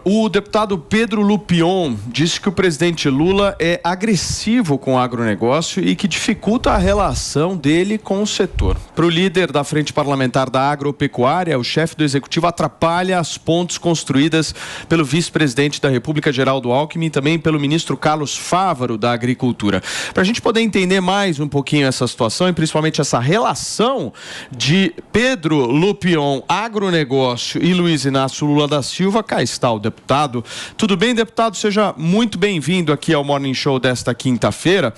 O deputado Pedro Lupion disse que o presidente Lula é agressivo com o agronegócio e que dificulta a relação dele com o setor. Para o líder da Frente Parlamentar da Agropecuária, o chefe do Executivo atrapalha as pontes construídas pelo vice-presidente da República, Geraldo Alckmin, e também pelo ministro Carlos Fávaro, da Agricultura. Para a gente poder entender mais um pouquinho essa situação e principalmente essa relação de Pedro Lupion, agronegócio, e Luiz Inácio Lula da Silva, cá está o deputado. Tudo bem, deputado? Seja muito bem-vindo aqui ao Morning Show desta quinta-feira.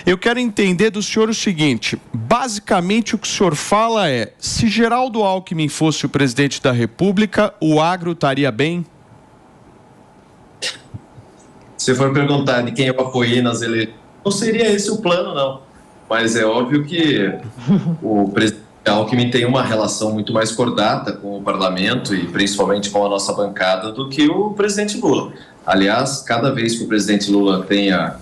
Eu quero entender do senhor o seguinte: basicamente o que o senhor fala é, se Geraldo Alckmin fosse o presidente da República, o agro estaria bem? Se for perguntar de quem eu apoiei nas eleições, não seria esse o plano, não. Mas é óbvio que o presidente Alckmin tem uma relação muito mais cordata com o parlamento e principalmente com a nossa bancada do que o presidente Lula. Aliás, cada vez que o presidente Lula tem a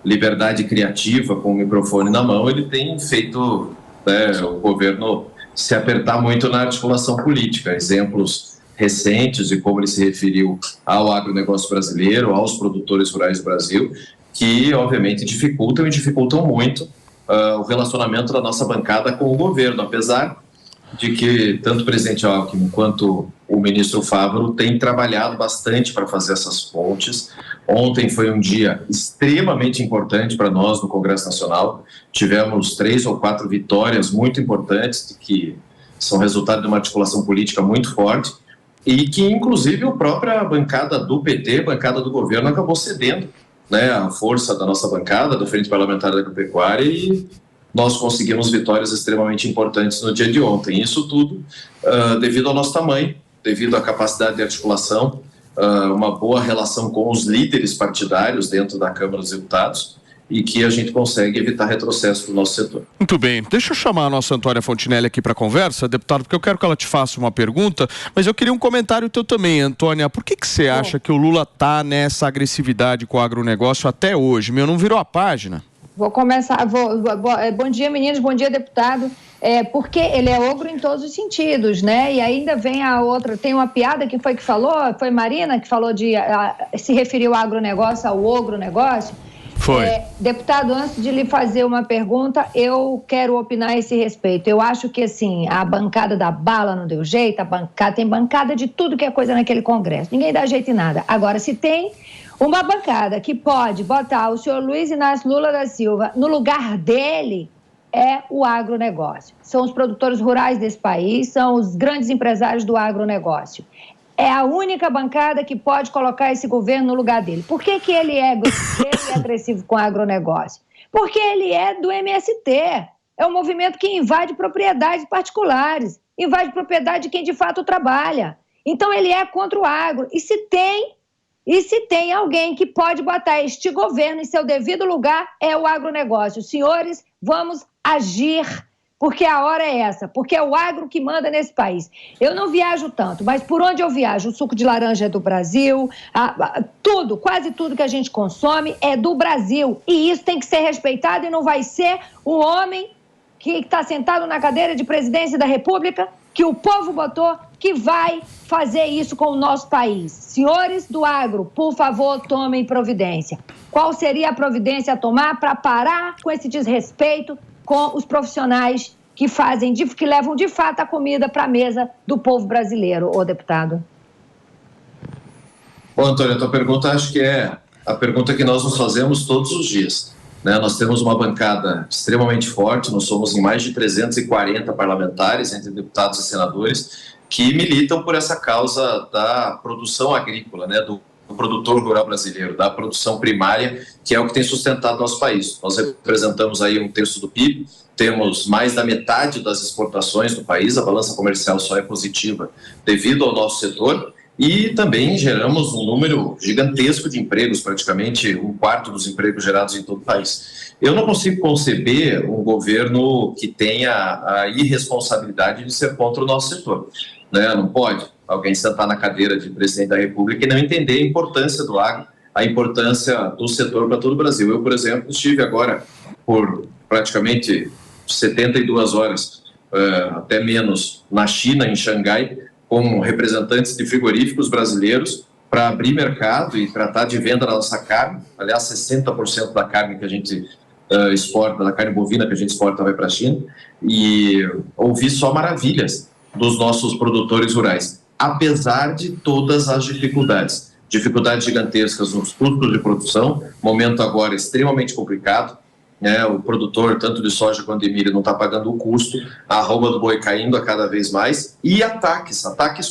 liberdade criativa com o microfone na mão, ele tem feito o governo se apertar muito na articulação política. Exemplos recentes de como ele se referiu ao agronegócio brasileiro, aos produtores rurais do Brasil, que obviamente dificultam muito o relacionamento da nossa bancada com o governo, apesar de que tanto o presidente Alckmin quanto o ministro Fávaro têm trabalhado bastante para fazer essas pontes. Ontem foi um dia extremamente importante para nós no Congresso Nacional. Tivemos 3 ou 4 vitórias muito importantes, que são resultado de uma articulação política muito forte e que, inclusive, a própria bancada do PT, bancada do governo, acabou cedendo, né, a força da nossa bancada, do Frente Parlamentar da Agropecuária, e nós conseguimos vitórias extremamente importantes no dia de ontem. Isso tudo devido ao nosso tamanho, devido à capacidade de articulação, uma boa relação com os líderes partidários dentro da Câmara dos Deputados, e que a gente consegue evitar retrocesso no nosso setor. Muito bem. Deixa eu chamar a nossa Antônia Fontinelli aqui para a conversa, deputado, porque eu quero que ela te faça uma pergunta, mas eu queria um comentário teu também, Antônia. Por que você acha que o Lula está nessa agressividade com o agronegócio até hoje? Não virou a página? Vou começar. Bom dia, meninos. Bom dia, deputado. Porque ele é ogro em todos os sentidos, né? E ainda vem a outra. Tem uma piada que falou, foi Marina que falou se referiu ao agronegócio, ao ogronegócio. Foi. Deputado, antes de lhe fazer uma pergunta, eu quero opinar a esse respeito. Eu acho que, assim, a bancada da bala não deu jeito, tem bancada de tudo que é coisa naquele Congresso. Ninguém dá jeito em nada. Agora, se tem uma bancada que pode botar o senhor Luiz Inácio Lula da Silva no lugar dele, é o agronegócio. São os produtores rurais desse país, são os grandes empresários do agronegócio. É a única bancada que pode colocar esse governo no lugar dele. Por que ele é agressivo com o agronegócio? Porque ele é do MST. É um movimento que invade propriedades particulares, invade propriedade de quem de fato trabalha. Então ele é contra o agro. E se tem alguém que pode botar este governo em seu devido lugar, é o agronegócio. Senhores, vamos agir, porque a hora é essa, porque é o agro que manda nesse país. Eu não viajo tanto, mas por onde eu viajo, o suco de laranja é do Brasil, quase tudo que a gente consome é do Brasil. E isso tem que ser respeitado e não vai ser o homem que está sentado na cadeira de presidência da República, que o povo botou, que vai fazer isso com o nosso país. Senhores do agro, por favor, tomem providência. Qual seria a providência a tomar para parar com esse desrespeito com os profissionais que levam de fato a comida para a mesa do povo brasileiro, ô deputado? Bom, Antônia, a tua pergunta acho que é a pergunta que nós nos fazemos todos os dias, né? Nós temos uma bancada extremamente forte, nós somos em mais de 340 parlamentares, entre deputados e senadores, que militam por essa causa da produção agrícola, né? Do produtor rural brasileiro, da produção primária, que é o que tem sustentado nosso país. Nós representamos aí 1/3 do PIB, temos mais da metade das exportações do país, a balança comercial só é positiva devido ao nosso setor, e também geramos um número gigantesco de empregos, praticamente 1/4 dos empregos gerados em todo o país. Eu não consigo conceber um governo que tenha a irresponsabilidade de ser contra o nosso setor, né? Não pode alguém sentar na cadeira de presidente da República e não entender a importância do agro, a importância do setor para todo o Brasil. Eu, por exemplo, estive agora por praticamente 72 horas, até menos, na China, em Xangai, com representantes de frigoríficos brasileiros, para abrir mercado e tratar de venda da nossa carne. Aliás, 60% da carne que a gente exporta, da carne bovina que a gente exporta, vai para a China. E ouvi só maravilhas dos nossos produtores rurais, apesar de todas as dificuldades gigantescas nos custos de produção, momento agora extremamente complicado, né? O produtor, tanto de soja quanto de milho, não está pagando o custo, a arroba do boi caindo a cada vez mais, e ataques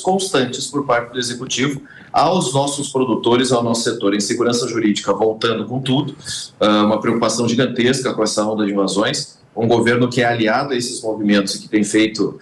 constantes por parte do Executivo aos nossos produtores, ao nosso setor. Insegurança jurídica voltando com tudo, uma preocupação gigantesca com essa onda de invasões, um governo que é aliado a esses movimentos e que tem feito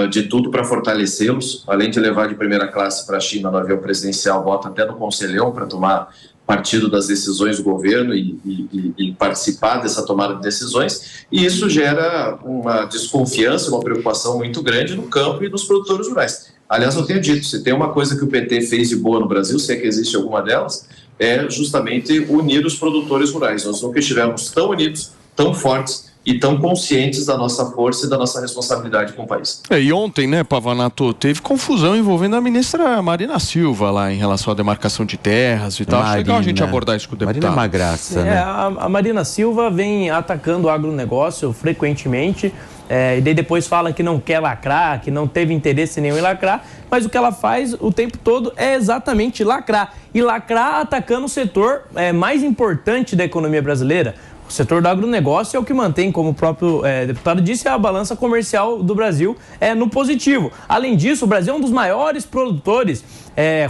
de tudo para fortalecê-los, além de levar de primeira classe para a China no avião presidencial, bota até no conselhão para tomar partido das decisões do governo e participar dessa tomada de decisões, e isso gera uma desconfiança, uma preocupação muito grande no campo e nos produtores rurais. Aliás, eu tenho dito, se tem uma coisa que o PT fez de boa no Brasil, se é que existe alguma delas, é justamente unir os produtores rurais. Nós nunca estivemos tão unidos, tão fortes e tão conscientes da nossa força e da nossa responsabilidade com o país. E ontem, né, Pavanato, teve confusão envolvendo a ministra Marina Silva lá em relação à demarcação de terras e tal. Acho legal a gente abordar isso com o deputado. Marina é uma graça, né? A Marina Silva vem atacando o agronegócio frequentemente, e daí depois fala que não quer lacrar, que não teve interesse nenhum em lacrar, mas o que ela faz o tempo todo é exatamente lacrar. E lacrar atacando o setor mais importante da economia brasileira. O setor do agronegócio é o que mantém, como o próprio deputado disse, a balança comercial do Brasil no positivo. Além disso, o Brasil é um dos maiores produtores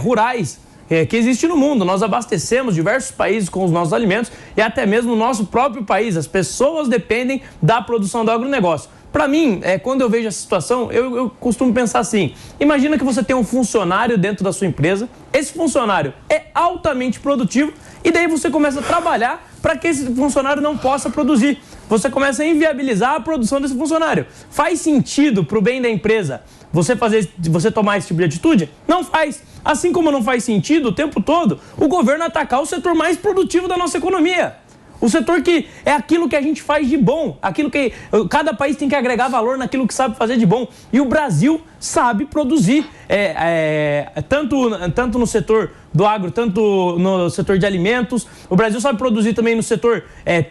rurais que existe no mundo. Nós abastecemos diversos países com os nossos alimentos e até mesmo o nosso próprio país. As pessoas dependem da produção do agronegócio. Para mim, quando eu vejo essa situação, eu costumo pensar assim: imagina que você tem um funcionário dentro da sua empresa, esse funcionário é altamente produtivo e daí você começa a trabalhar para que esse funcionário não possa produzir. Você começa a inviabilizar a produção desse funcionário. Faz sentido para o bem da empresa você tomar esse tipo de atitude? Não faz. Assim como não faz sentido o tempo todo o governo atacar o setor mais produtivo da nossa economia. O setor que é aquilo que a gente faz de bom, aquilo que cada país tem que agregar valor naquilo que sabe fazer de bom. E o Brasil sabe produzir, tanto no setor do agro, tanto no setor de alimentos. O Brasil sabe produzir também no setor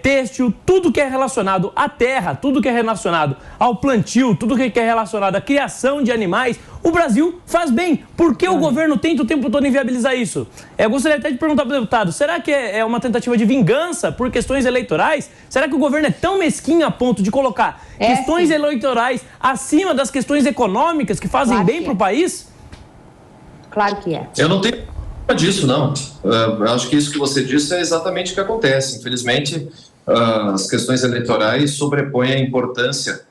têxtil, tudo que é relacionado à terra, tudo que é relacionado ao plantio, tudo que é relacionado à criação de animais. O Brasil faz bem. Por que o governo tenta o tempo todo inviabilizar isso? Eu gostaria até de perguntar para o deputado, será que é uma tentativa de vingança por questões eleitorais? Será que o governo é tão mesquinho a ponto de colocar questões eleitorais acima das questões econômicas que fazem bem para o país? Claro que é. Eu não tenho nada disso, não. Eu acho que isso que você disse é exatamente o que acontece. Infelizmente, as questões eleitorais sobrepõem a importância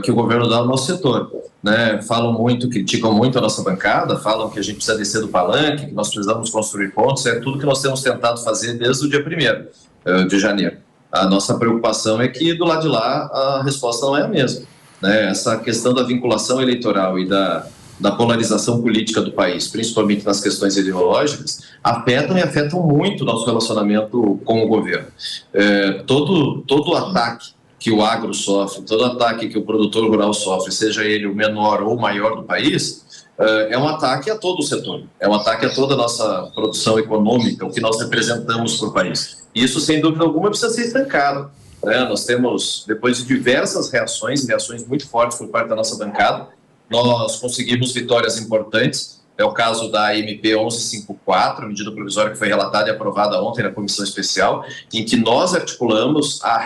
que o governo dá ao nosso setor, né? Falam muito, criticam muito a nossa bancada, falam que a gente precisa descer do palanque, que nós precisamos construir pontos, é tudo que nós temos tentado fazer desde o dia 1º de janeiro. A nossa preocupação é que do lado de lá a resposta não é a mesma, né? Essa questão da vinculação eleitoral e da polarização política do país, principalmente nas questões ideológicas, afetam muito o nosso relacionamento com o governo. Todo ataque que o agro sofre, todo ataque que o produtor rural sofre, seja ele o menor ou o maior do país, é um ataque a todo o setor, é um ataque a toda a nossa produção econômica, o que nós representamos para o país. E isso, sem dúvida alguma, precisa ser estancado, né? Nós temos, depois de diversas reações muito fortes por parte da nossa bancada, nós conseguimos vitórias importantes. É o caso da MP 1154, medida provisória que foi relatada e aprovada ontem na comissão especial, em que nós articulamos a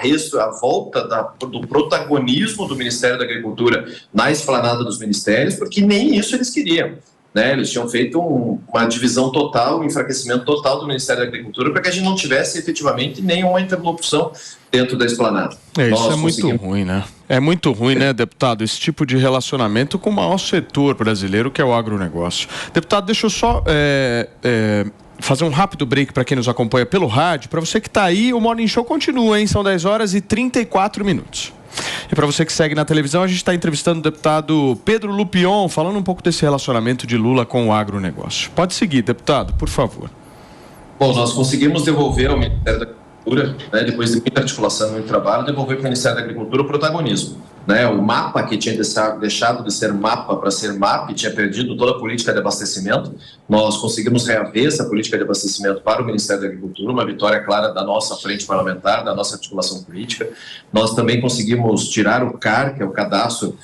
volta do protagonismo do Ministério da Agricultura na esplanada dos ministérios, porque nem isso eles queriam, né? Eles tinham feito uma divisão total, um enfraquecimento total do Ministério da Agricultura para que a gente não tivesse efetivamente nenhuma interlocução dentro da esplanada. Isso é muito ruim, né? É muito ruim, né, deputado, esse tipo de relacionamento com o maior setor brasileiro, que é o agronegócio. Deputado, deixa eu só fazer um rápido break para quem nos acompanha pelo rádio. Para você que está aí, o Morning Show continua, hein? São 10h34. E para você que segue na televisão, a gente está entrevistando o deputado Pedro Lupion, falando um pouco desse relacionamento de Lula com o agronegócio. Pode seguir, deputado, por favor. Bom, nós conseguimos devolver ao Ministério da Agricultura, né, depois de muita articulação e muito trabalho, devolver para o Ministério da Agricultura o protagonismo. né? O MAPA, que tinha deixado de ser MAPA para ser MAP, tinha perdido toda a política de abastecimento. Nós conseguimos reaver essa política de abastecimento para o Ministério da Agricultura, uma vitória clara da nossa frente parlamentar, da nossa articulação política. Nós também conseguimos tirar o CAR, que é o Cadastro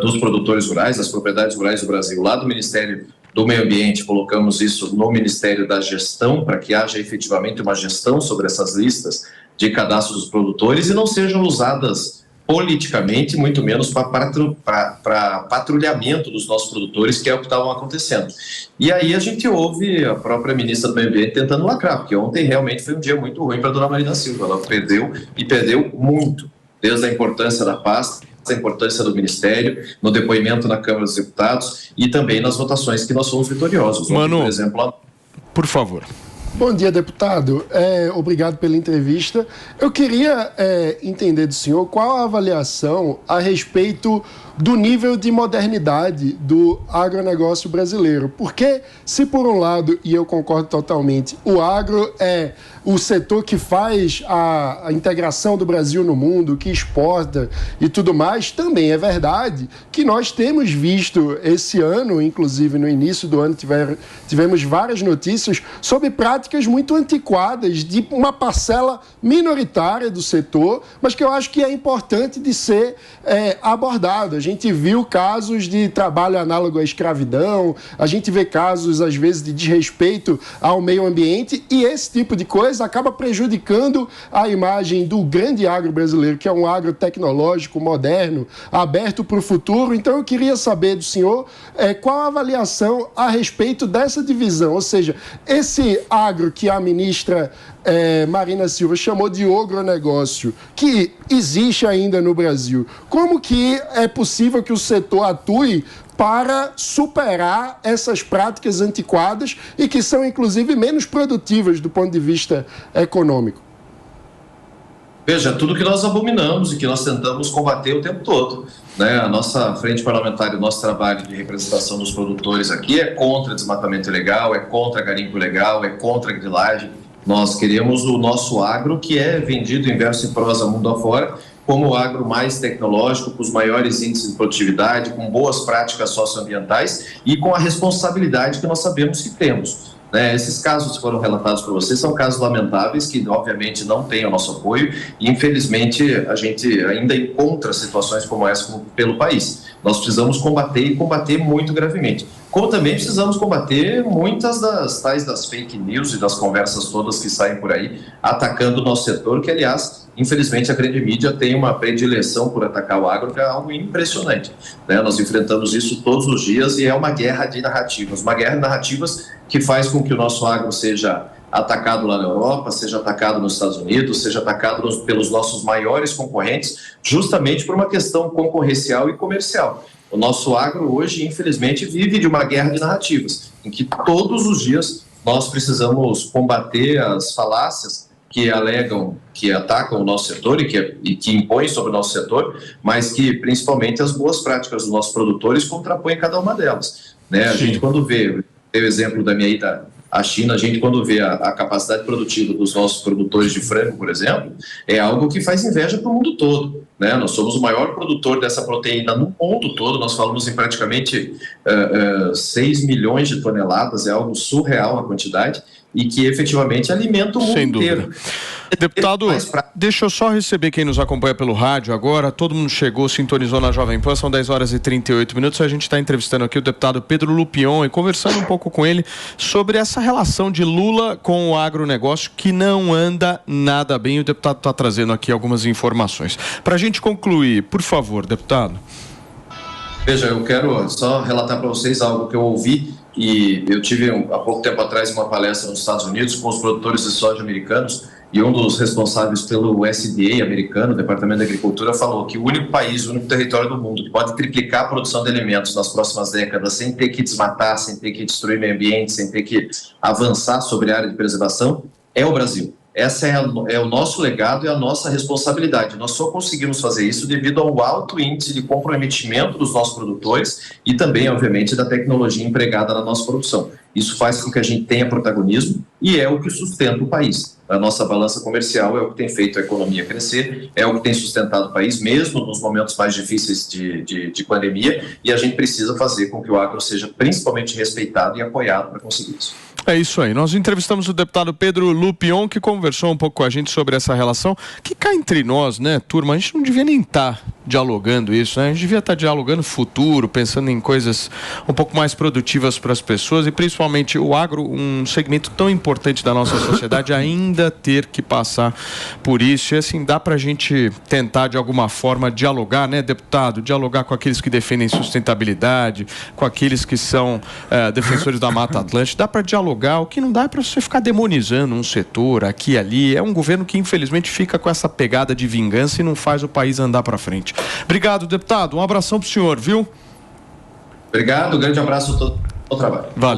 dos Produtores Rurais, das Propriedades Rurais do Brasil, lá do Ministério do Meio Ambiente, colocamos isso no Ministério da Gestão, para que haja efetivamente uma gestão sobre essas listas de cadastro dos produtores e não sejam usadas politicamente, muito menos para patrulhamento dos nossos produtores, que é o que estava acontecendo. E aí a gente ouve a própria ministra do Meio Ambiente tentando lacrar, porque ontem realmente foi um dia muito ruim para a dona Marina Silva. Ela perdeu e perdeu muito, desde a importância da pasta, a importância do Ministério, no depoimento na Câmara dos Deputados e também nas votações que nós fomos vitoriosos. Mano, por exemplo, por favor. Bom dia, deputado. Obrigado pela entrevista. Eu queria entender do senhor qual a avaliação a respeito do nível de modernidade do agronegócio brasileiro. Porque se por um lado, e eu concordo totalmente, o agro é o setor que faz a integração do Brasil no mundo, que exporta e tudo mais, também é verdade que nós temos visto esse ano, inclusive no início do ano tivemos várias notícias sobre práticas muito antiquadas de uma parcela minoritária do setor, mas que eu acho que é importante de ser abordado. A gente viu casos de trabalho análogo à escravidão, a gente vê casos, às vezes, de desrespeito ao meio ambiente, e esse tipo de coisa acaba prejudicando a imagem do grande agro brasileiro, que é um agro tecnológico, moderno, aberto para o futuro. Então, eu queria saber do senhor qual a avaliação a respeito dessa divisão, ou seja, esse agro que a ministra Marina Silva chamou de agronegócio, que existe ainda no Brasil. Como que é possível que o setor atue para superar essas práticas antiquadas e que são, inclusive, menos produtivas do ponto de vista econômico? Veja, tudo que nós abominamos e que nós tentamos combater o tempo todo, né? A nossa frente parlamentar e o nosso trabalho de representação dos produtores aqui é contra desmatamento ilegal, é contra garimpo ilegal, é contra grilagem. Nós queremos o nosso agro, que é vendido em verso e prosa mundo afora, como o agro mais tecnológico, com os maiores índices de produtividade, com boas práticas socioambientais e com a responsabilidade que nós sabemos que temos. Esses casos que foram relatados por vocês são casos lamentáveis que, obviamente, não têm o nosso apoio e, infelizmente, a gente ainda encontra situações como essa pelo país. Nós precisamos combater e combater muito gravemente. Como também precisamos combater muitas das fake news e das conversas todas que saem por aí atacando o nosso setor, que, aliás, infelizmente, a grande mídia tem uma predileção por atacar o agro, que é algo impressionante. Nós enfrentamos isso todos os dias e é uma guerra de narrativas que faz com que o nosso agro seja atacado lá na Europa, seja atacado nos Estados Unidos, seja atacado pelos nossos maiores concorrentes, justamente por uma questão concorrencial e comercial. O nosso agro hoje, infelizmente, vive de uma guerra de narrativas, em que todos os dias nós precisamos combater as falácias que alegam, que atacam o nosso setor e que impõem sobre o nosso setor, mas que, principalmente, as boas práticas dos nossos produtores contrapõem cada uma delas. A gente, quando vê o exemplo da minha ida à China, a gente, quando vê a capacidade produtiva dos nossos produtores de frango, por exemplo, é algo que faz inveja para o mundo todo. Nós somos o maior produtor dessa proteína no mundo todo, nós falamos em praticamente 6 milhões de toneladas, é algo surreal a quantidade, e que efetivamente alimenta o mundo inteiro. Deputado, deixa eu só receber quem nos acompanha pelo rádio agora. Todo mundo chegou, sintonizou na Jovem Pan, são 10 horas e 38 minutos. A gente está entrevistando aqui o deputado Pedro Lupion e conversando um pouco com ele sobre essa relação de Lula com o agronegócio, que não anda nada bem. O deputado está trazendo aqui algumas informações. Para a gente concluir, por favor, deputado. Veja, eu quero só relatar para vocês algo que eu ouvi. E eu tive há pouco tempo atrás uma palestra nos Estados Unidos com os produtores de soja americanos, e um dos responsáveis pelo USDA americano, Departamento da Agricultura, falou que o único país, o único território do mundo que pode triplicar a produção de alimentos nas próximas décadas sem ter que desmatar, sem ter que destruir o meio ambiente, sem ter que avançar sobre a área de preservação, é o Brasil. Essa é o nosso legado e a nossa responsabilidade. Nós só conseguimos fazer isso devido ao alto índice de comprometimento dos nossos produtores e também, obviamente, da tecnologia empregada na nossa produção. Isso faz com que a gente tenha protagonismo e é o que sustenta o país. A nossa balança comercial é o que tem feito a economia crescer, é o que tem sustentado o país, mesmo nos momentos mais difíceis de pandemia, e a gente precisa fazer com que o agro seja principalmente respeitado e apoiado para conseguir isso. É isso aí. Nós entrevistamos o deputado Pedro Lupion, que conversou um pouco com a gente sobre essa relação, que cá entre nós, né, turma, a gente não devia nem estar dialogando isso, né? A gente devia estar dialogando futuro, pensando em coisas um pouco mais produtivas para as pessoas e principalmente o agro, um segmento tão importante da nossa sociedade, ainda ter que passar por isso. E assim, dá para a gente tentar de alguma forma dialogar, né, deputado? Dialogar com aqueles que defendem sustentabilidade, com aqueles que são defensores da Mata Atlântica. Dá para dialogar. O que não dá é para você ficar demonizando um setor aqui e ali. É um governo que infelizmente fica com essa pegada de vingança e não faz o país andar para frente. Obrigado, deputado. Um abração pro senhor, viu? Obrigado, grande abraço a todo o trabalho. Valeu.